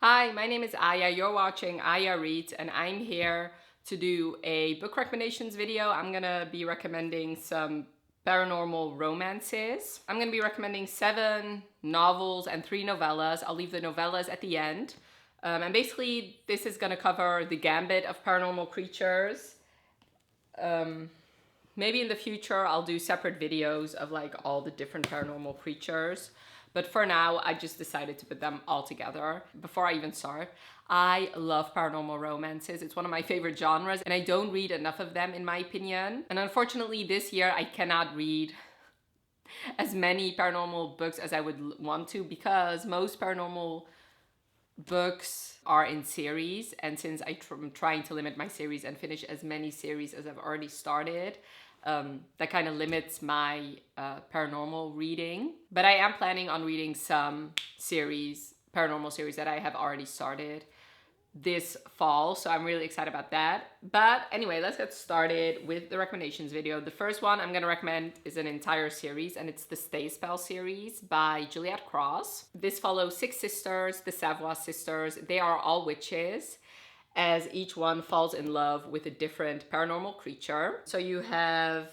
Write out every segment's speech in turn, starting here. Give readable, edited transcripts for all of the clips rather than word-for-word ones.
Hi, my name is Aya. You're watching Aya Reads, and I'm here to do a book recommendations video. I'm gonna be recommending some paranormal romances. I'm gonna be recommending 7 novels and 3 novellas. I'll leave the novellas at the end. And basically, this is gonna cover the gambit of paranormal creatures. Maybe in the future I'll do separate videos of like all the different paranormal creatures. But for now, I just decided to put them all together. Before I even start, I love paranormal romances. It's one of my favorite genres, and I don't read enough of them in my opinion. And unfortunately this year I cannot read as many paranormal books as I would want to, because most paranormal books are in series, and since I'm trying to limit my series and finish as many series as I've already started, that kind of limits my paranormal reading. But I am planning on reading some paranormal series that I have already started this fall, so I'm really excited about that. But anyway, let's get started with the recommendations video. The first one I'm gonna recommend is an entire series, and it's the Stay Spell series by Juliet Cross. This follows 6 sisters, the Savoy sisters. They are all witches, as each one falls in love with a different paranormal creature. So you have,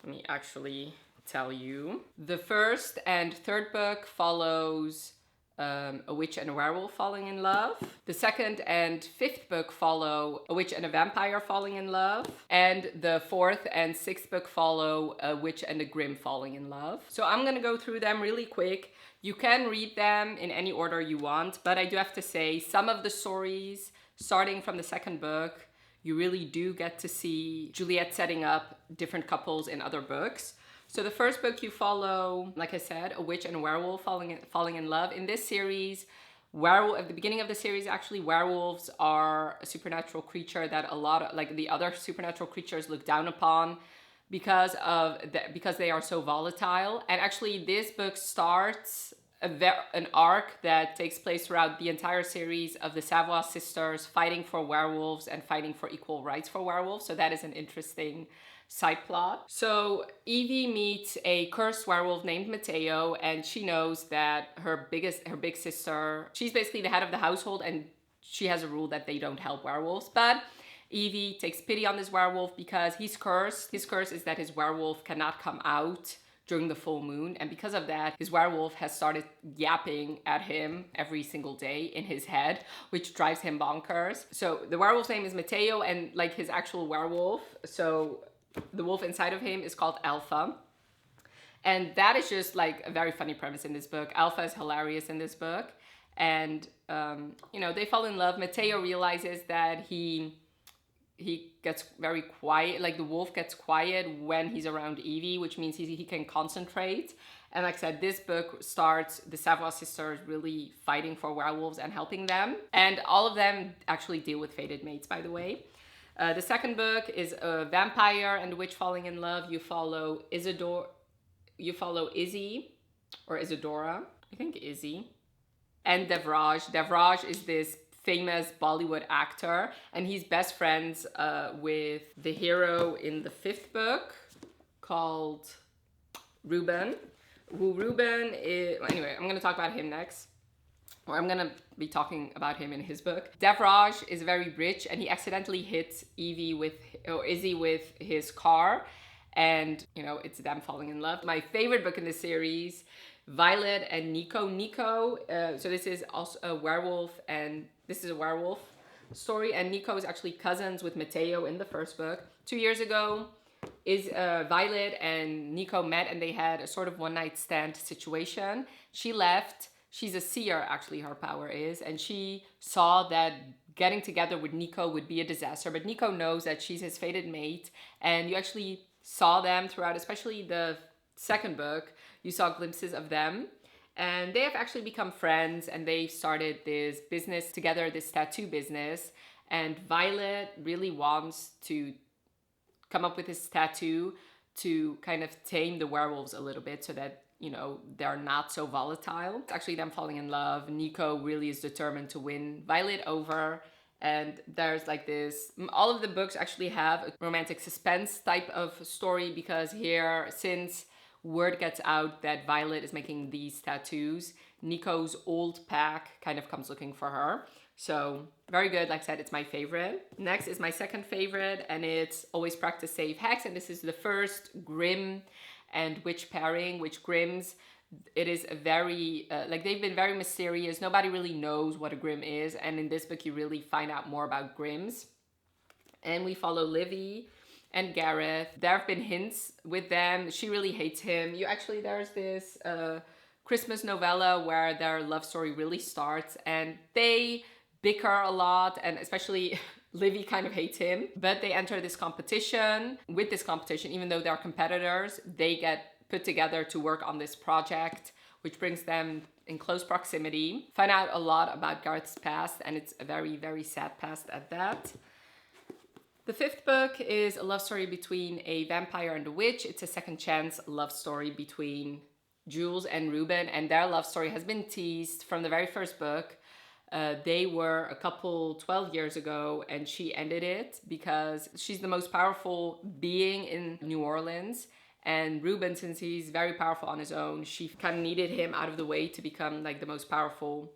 let me actually tell you. The first and third book follows a witch and a werewolf falling in love. The second and fifth book follow a witch and a vampire falling in love. And the fourth and sixth book follow a witch and a grimm falling in love. So I'm gonna go through them really quick. You can read them in any order you want, but I do have to say some of the stories, starting from the second book, you really do get to see Juliet setting up different couples in other books. So the first book you follow, like I said, a witch and a werewolf falling in love. In this series, at the beginning of the series, actually, werewolves are a supernatural creature that a lot of, like the other supernatural creatures, look down upon because they are so volatile. And actually, this book starts an arc that takes place throughout the entire series of the Savoy sisters fighting for werewolves and fighting for equal rights for werewolves. So that is an interesting side plot. So Evie meets a cursed werewolf named Mateo, and she knows that her big sister, she's basically the head of the household, and she has a rule that they don't help werewolves. But Evie takes pity on this werewolf because he's cursed. His curse is that his werewolf cannot come out during the full moon, and because of that, his werewolf has started yapping at him every single day in his head, which drives him bonkers. So the werewolf's name is Mateo, and like his actual werewolf, so the wolf inside of him, is called Alpha. And that is just like a very funny premise in this book. Alpha is hilarious in this book. And, they fall in love. Mateo realizes that he gets very quiet, like the wolf gets quiet when he's around Evie, which means he can concentrate. And like I said, this book starts the Savoy sisters really fighting for werewolves and helping them. And all of them actually deal with fated mates, by the way. The second book is a vampire and a witch falling in love. You follow Izzy, or Isadora, I think Izzy, and Devraj. Devraj is this famous Bollywood actor, and he's best friends with the hero in the 5th book called Ruben. Ruben is, anyway, I'm gonna talk about him next. Or I'm gonna be talking about him in his book. Devraj is very rich, and he accidentally hits Izzy with his car, and it's them falling in love. My favorite book in the series, Violet and Nico. So this is also a werewolf, and this is a werewolf story, and Nico is actually cousins with Mateo in the first book. 2 years ago, Violet and Nico met, and they had a sort of one-night stand situation. She left. She's a seer, actually, her power is, and she saw that getting together with Nico would be a disaster, but Nico knows that she's his fated mate, and you actually saw them throughout, especially the second book, you saw glimpses of them, and they have actually become friends, and they started this business together, this tattoo business, and Violet really wants to come up with this tattoo to kind of tame the werewolves a little bit so that they're not so volatile. It's actually them falling in love. Nico really is determined to win Violet over. And there's like this, all of the books actually have a romantic suspense type of story, because here, since word gets out that Violet is making these tattoos, Nico's old pack kind of comes looking for her. So very good. Like I said, it's my favorite. Next is my second favorite, and it's Always Practice Save Hex. And this is the first Grimm and witch pairing, which Grimms, it is a very, like they've been very mysterious. Nobody really knows what a Grimm is. And in this book, you really find out more about Grimms. And we follow Livy and Gareth. There have been hints with them. She really hates him. There's this Christmas novella where their love story really starts, and they bicker a lot, and especially Livy kind of hates him. But they enter this competition. With this competition, even though they're competitors, they get put together to work on this project, which brings them in close proximity. Find out a lot about Gareth's past, and it's a very, very sad past at that. The fifth book is a love story between a vampire and a witch. It's a second chance love story between Jules and Ruben, and their love story has been teased from the very first book. They were a couple 12 years ago, and she ended it because she's the most powerful being in New Orleans. And Ruben, since he's very powerful on his own, she kind of needed him out of the way to become like the most powerful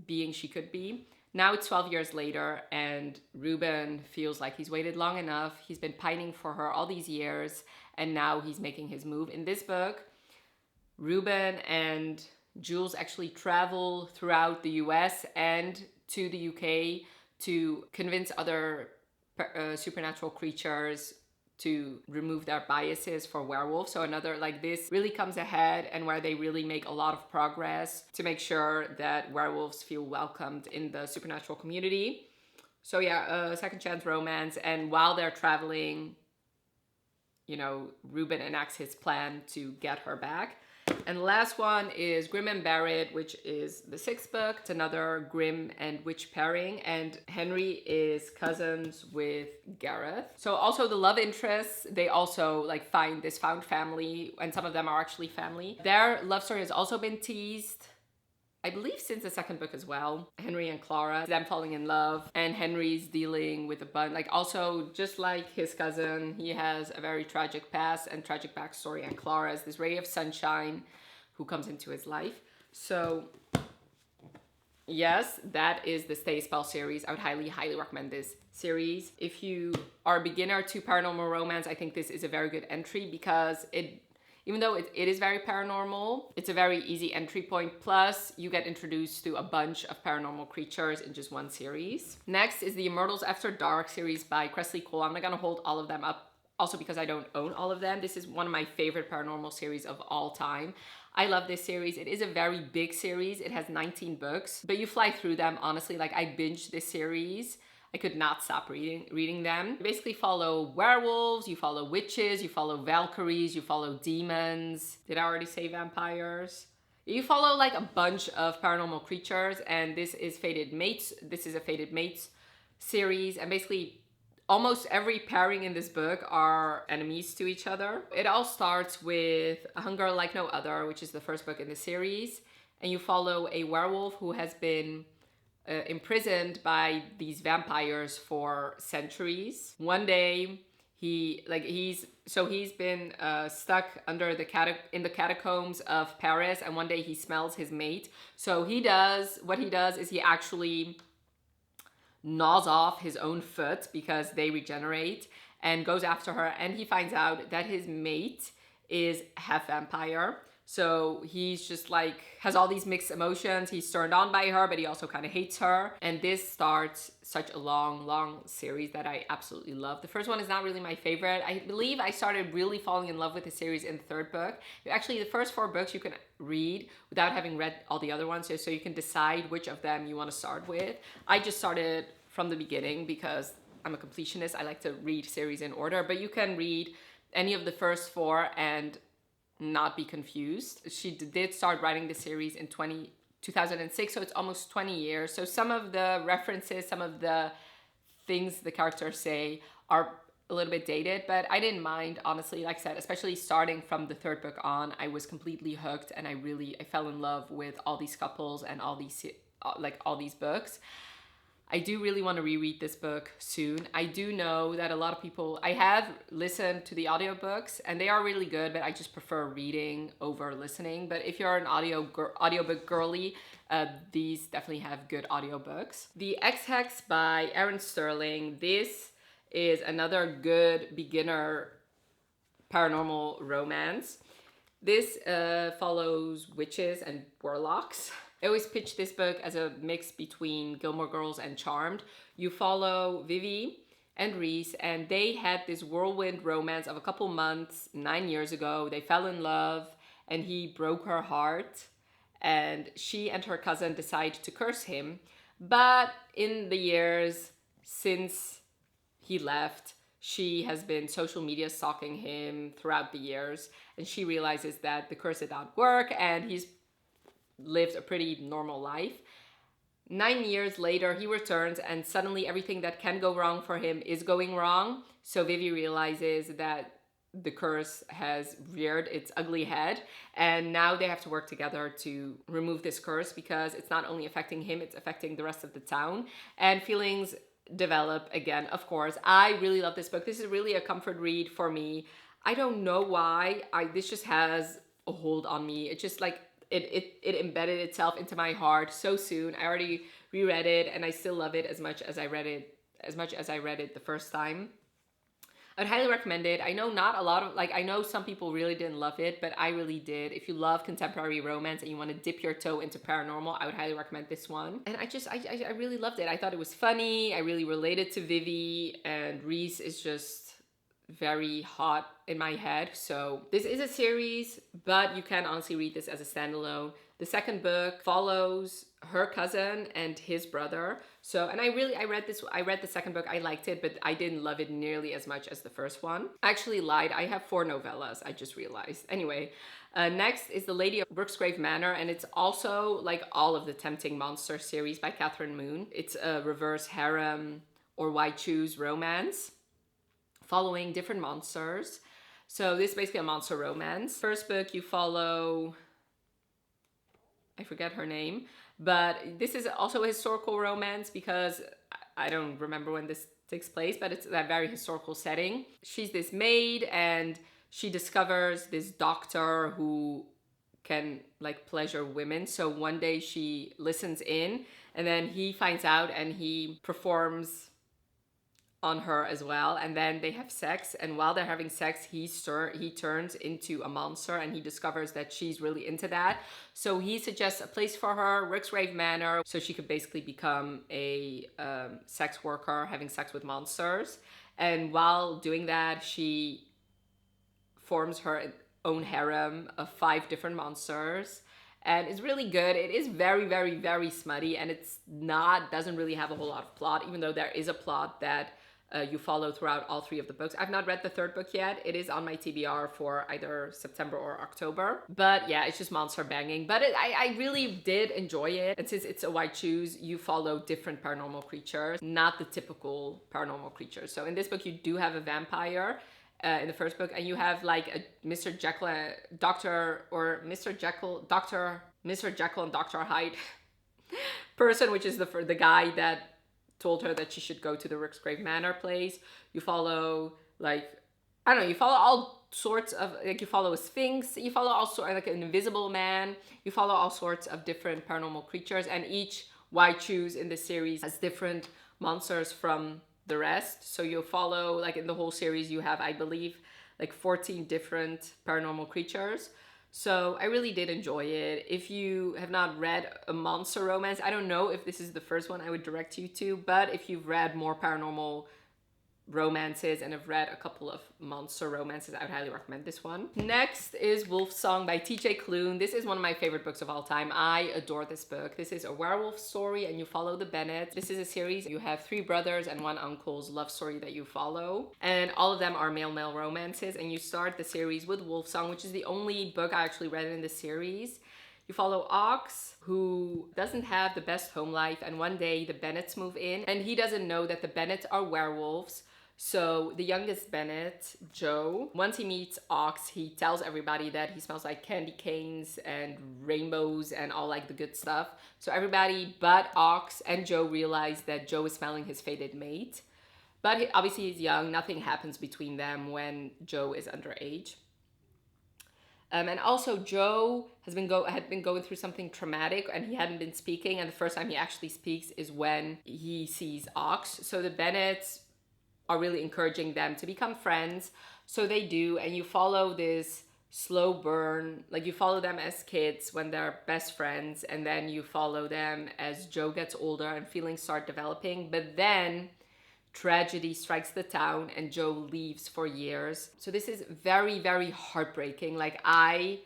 being she could be. Now it's 12 years later, and Ruben feels like he's waited long enough. He's been pining for her all these years, and now he's making his move. In this book, Ruben and Jules actually travel throughout the US and to the UK to convince other supernatural creatures to remove their biases for werewolves. So another, like, this really comes ahead, and where they really make a lot of progress to make sure that werewolves feel welcomed in the supernatural community. So yeah, second chance romance. And while they're traveling, you know, Ruben enacts his plan to get her back. And the last one is Grimm and Barrett, which is the sixth book. It's another Grimm and witch pairing, and Henry is cousins with Gareth. So also the love interests, they also like find this found family, and some of them are actually family. Their love story has also been teased, I believe, since the second book as well. Henry and Clara, them falling in love, and Henry's dealing with a bunch, like, also just like his cousin, he has a very tragic past and tragic backstory, and Clara is this ray of sunshine who comes into his life. So yes, that is the Stay Spell series. I would highly recommend this series. If you are a beginner to paranormal romance, I think this is a very good entry, because even though it is very paranormal, it's a very easy entry point. Plus, you get introduced to a bunch of paranormal creatures in just one series. Next is the Immortals After Dark series by Kresley Cole. I'm not gonna hold all of them up, also because I don't own all of them. This is one of my favorite paranormal series of all time. I love this series. It is a very big series. It has 19 books, but you fly through them, honestly. Like, I binged this series. I could not stop reading them. You basically follow werewolves, you follow witches, you follow Valkyries, you follow demons. Did I already say vampires? You follow like a bunch of paranormal creatures, and this is Fated Mates. This is a Fated Mates series, and basically almost every pairing in this book are enemies to each other. It all starts with A Hunger Like No Other, which is the first book in the series, and you follow a werewolf who has been imprisoned by these vampires for centuries. One day, he's been stuck under in the catacombs of Paris, and one day he smells his mate. So what he does is he actually gnaws off his own foot, because they regenerate, and goes after her, and he finds out that his mate is half vampire. So he's just like, has all these mixed emotions. He's turned on by her, but he also kind of hates her. And this starts such a long series that I absolutely love. The first one is not really my favorite. I believe I started really falling in love with the series in the third book. Actually, the first 4 books you can read without having read all the other ones, so you can decide which of them you want to start with. I just started from the beginning because I'm a completionist. I like to read series in order, but you can read any of the first 4 and not be confused. She did start writing the series in 2006, so it's almost 20 years. So some of the references, some of the things the characters say are a little bit dated, but I didn't mind, honestly. Like I said, especially starting from the third book on, I was completely hooked, and I fell in love with all these couples and all these books. I do really want to reread this book soon. I do know that a lot of people, I have listened to the audiobooks and they are really good, but I just prefer reading over listening. But if you're an audiobook girly, these definitely have good audiobooks. The Ex Hex by Erin Sterling. This is another good beginner paranormal romance. This follows witches and warlocks. I always pitch this book as a mix between Gilmore Girls and Charmed. You follow Vivi and Reese, and they had this whirlwind romance of a couple months 9 years ago. They fell in love, and he broke her heart, and she and her cousin decide to curse him. But in the years since he left, she has been social media stalking him throughout the years, and she realizes that the curse did not work, and he's lived a pretty normal life. 9 years later, he returns, and suddenly everything that can go wrong for him is going wrong. So Vivi realizes that the curse has reared its ugly head, and now they have to work together to remove this curse, because it's not only affecting him, it's affecting the rest of the town. And feelings develop again, of course. I really love this book. This is really a comfort read for me. I don't know why. This just has a hold on me. It just like it embedded itself into my heart so soon. I already reread it and I still love it as much as I read it the first time. I'd highly recommend it. I know not a lot of, I know some people really didn't love it, but I really did. If you love contemporary romance and you want to dip your toe into paranormal, I would highly recommend this one. And I really loved it. I thought it was funny. I really related to Vivi, and Reese is just very hot in my head. So this is a series, but you can honestly read this as a standalone. The second book follows her cousin and his brother. So, and I read the second book, I liked it, but I didn't love it nearly as much as the first one. I actually lied, I have 4 novellas, I just realized. Anyway, next is The Lady of Rooksgrave Manor, and it's also like all of the Tempting Monster series by Catherine Moon. It's a reverse harem or why choose romance, following different monsters. So this is basically a monster romance. First book, you follow, I forget her name, but this is also a historical romance because I don't remember when this takes place, but it's a very historical setting. She's this maid and she discovers this doctor who can like pleasure women. So one day she listens in and then he finds out and he performs on her as well, and then they have sex, and while they're having sex he turns into a monster, and he discovers that she's really into that. So he suggests a place for her, Rooksgrave Manor, so she could basically become a sex worker having sex with monsters. And while doing that, she forms her own harem of 5 different monsters, and it's really good. It is very, very, very smutty, and doesn't really have a whole lot of plot, even though there is a plot that you follow throughout all 3 of the books. I've not read the 3rd book yet. It is on my TBR for either September or October. But yeah, it's just monster banging. But I really did enjoy it. And since it's a why choose, you follow different paranormal creatures, not the typical paranormal creatures. So in this book, you do have a vampire in the first book, and you have like a Mr. Jekyll, Mr. Jekyll and Dr. Hyde person, which is the guy that told her that she should go to the Rooksgrave Manor place. You follow you follow all sorts of, you follow a sphinx, you follow all sorts, like an invisible man, you follow all sorts of different paranormal creatures, and each why choose in the series has different monsters from the rest. So you'll follow, like in the whole series, you have, I believe, like 14 different paranormal creatures. So I really did enjoy it. If you have not read a monster romance, I don't know if this is the first one I would direct you to, but if you've read more paranormal romances and have read a couple of monster romances, I would highly recommend this one. Next is Wolfsong by TJ Klune. This is one of my favorite books of all time. I adore this book. This is a werewolf story and you follow the Bennets. This is a series. You have 3 brothers and 1 uncle's love story that you follow, and all of them are male-male romances, and you start the series with Wolfsong, which is the only book I actually read in the series. You follow Ox, who doesn't have the best home life, and one day the Bennets move in, and he doesn't know that the Bennets are werewolves. So the youngest Bennett, Joe, once he meets Ox, he tells everybody that he smells like candy canes and rainbows and all like the good stuff. So everybody but Ox and Joe realize that Joe is smelling his fated mate. But obviously he's young, nothing happens between them when Joe is underage. And also Joe had been going through something traumatic and he hadn't been speaking, and the first time he actually speaks is when he sees Ox. So the Bennetts are really encouraging them to become friends. So they do, and you follow this slow burn. Like you follow them as kids when they're best friends, and then you follow them as Joe gets older and feelings start developing. But then tragedy strikes the town and Joe leaves for years. So this is very, very heartbreaking. Like I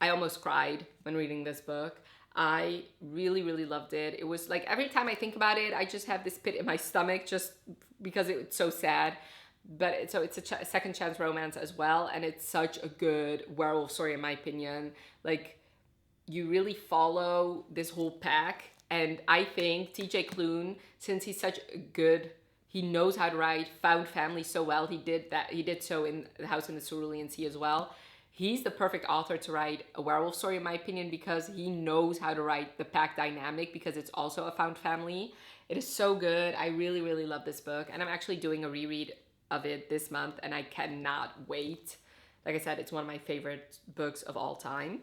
almost cried when reading this book. I really, really loved it. It was like every time I think about it, I just have this pit in my stomach just because it's so sad. But it's a second chance romance as well. And it's such a good werewolf story in my opinion. Like you really follow this whole pack. And I think TJ Klune, since he's such a good, he knows how to write found family so well. He did so in The House in the Cerulean Sea as well. He's the perfect author to write a werewolf story, in my opinion, because he knows how to write the pack dynamic, because it's also a found family. It is so good. I really, really love this book. And I'm actually doing a reread of it this month, and I cannot wait. Like I said, it's one of my favorite books of all time.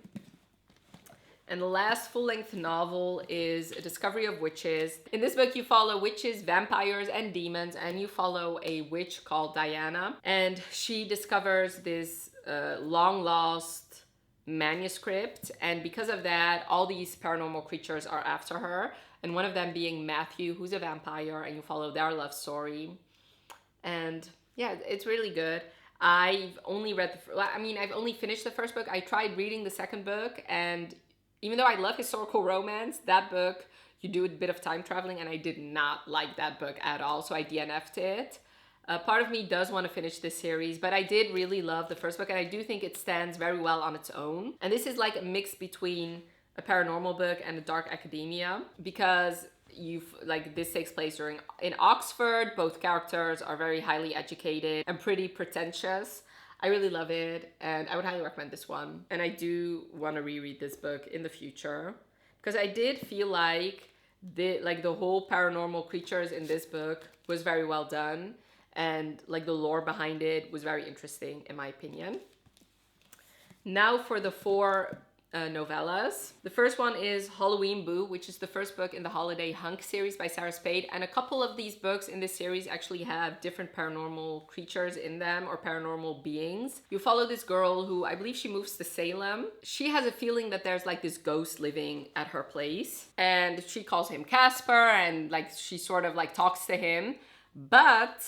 And the last full-length novel is A Discovery of Witches. In this book, you follow witches, vampires, and demons, and you follow a witch called Diana. And she discovers this long-lost manuscript, and because of that, all these paranormal creatures are after her, and one of them being Matthew, who's a vampire, and you follow their love story. And yeah, it's really good. I've only finished the first book. I tried reading the second book, and even though I love historical romance, that book, you do a bit of time traveling, and I did not like that book at all, so I DNF'd it. Part of me does want to finish this series, but I did really love the first book, and I do think it stands very well on its own. And this is like a mix between a paranormal book and a dark academia, because this takes place in Oxford. Both characters are very highly educated and pretty pretentious. I really love it, and I would highly recommend this one. And I do want to reread this book in the future, because I did feel like the whole paranormal creatures in this book was very well done, and like the lore behind it was very interesting in my opinion. Now for the 4 novellas. The first one is Halloween Boo, which is the first book in the Holiday Hunk series by Sarah Spade, and a couple of these books in this series actually have different paranormal creatures in them, or paranormal beings. You follow this girl who, I believe she moves to Salem. She has a feeling that there's like this ghost living at her place, and she calls him Casper, and like she sort of like talks to him. But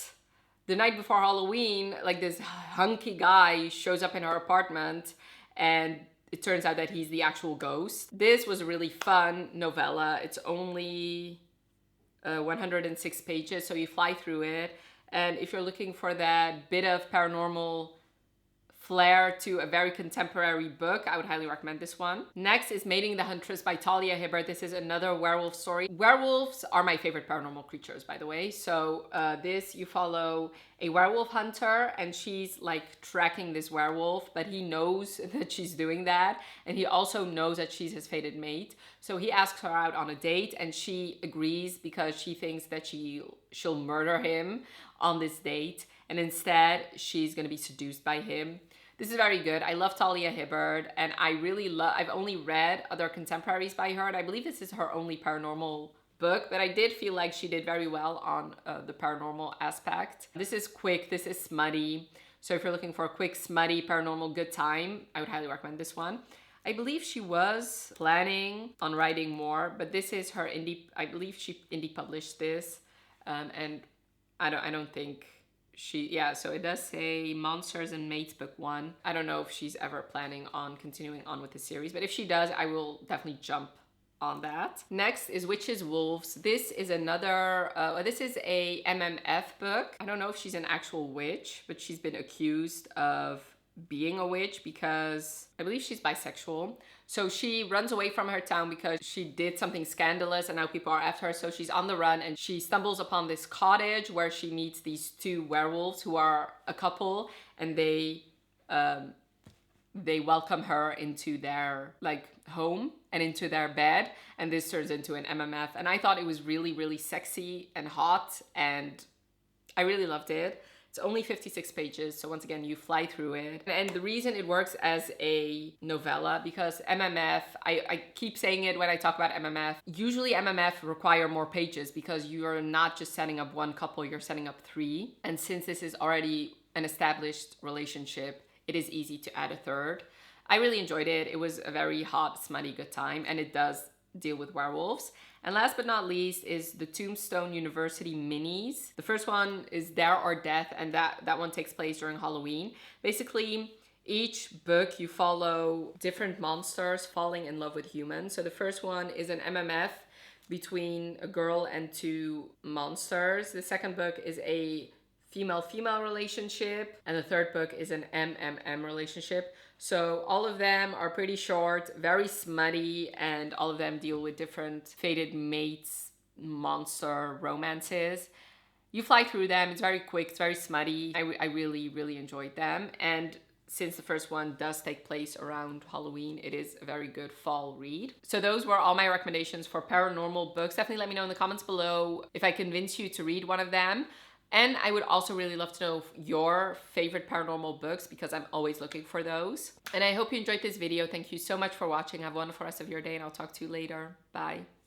the night before Halloween, like this hunky guy shows up in her apartment, and it turns out that he's the actual ghost. This was a really fun novella. It's only 106 pages, so you fly through it. And if you're looking for that bit of paranormal flair to a very contemporary book, I would highly recommend this one. Next is Mating the Huntress by Talia Hibbert. This is another werewolf story. Werewolves are my favorite paranormal creatures, by the way. So this, you follow a werewolf hunter, and she's like tracking this werewolf, but he knows that she's doing that, and he also knows that she's his fated mate. So he asks her out on a date, and she agrees because she thinks that she'll murder him on this date, and instead she's gonna be seduced by him. This is very good. I love Talia Hibbert, and I've only read other contemporaries by her, and I believe this is her only paranormal book, but I did feel like she did very well on the paranormal aspect. This is quick, this is smutty. So if you're looking for a quick, smutty, paranormal good time, I would highly recommend this one. I believe she was planning on writing more, but this is her I believe she indie published this, and I don't think so it does say Monsters and Mates Book 1. I don't know if she's ever planning on continuing on with the series, but if she does, I will definitely jump on that. Next is Witches Wolves. This is this is a MMF book. I don't know if she's an actual witch, but she's been accused of being a witch because I believe she's bisexual. So she runs away from her town because she did something scandalous and now people are after her. So she's on the run and she stumbles upon this cottage where she meets these two werewolves who are a couple, and they welcome her into their like home and into their bed, and this turns into an MMF. And I thought it was really, really sexy and hot, and I really loved it. It's only 56 pages, so once again, you fly through it. And the reason it works as a novella, because MMF, I keep saying it when I talk about MMF, usually MMF require more pages because you're not just setting up one couple, you're setting up three. And since this is already an established relationship, it is easy to add a third. I really enjoyed it. It was a very hot, smutty, good time, and it does deal with werewolves. And last but not least is the Tombstone University minis. The first one is Dare or Death, and that one takes place during Halloween. Basically, each book you follow different monsters falling in love with humans. So the first one is an MMF between a girl and two monsters. The second book is a female-female relationship, and the third book is an MMM relationship. So all of them are pretty short, very smutty, and all of them deal with different fated mates, monster romances. You fly through them, it's very quick, it's very smutty. I really, really enjoyed them. And since the first one does take place around Halloween, it is a very good fall read. So those were all my recommendations for paranormal books. Definitely let me know in the comments below if I convince you to read one of them. And I would also really love to know your favorite paranormal books because I'm always looking for those. And I hope you enjoyed this video. Thank you so much for watching. Have a wonderful rest of your day and I'll talk to you later. Bye.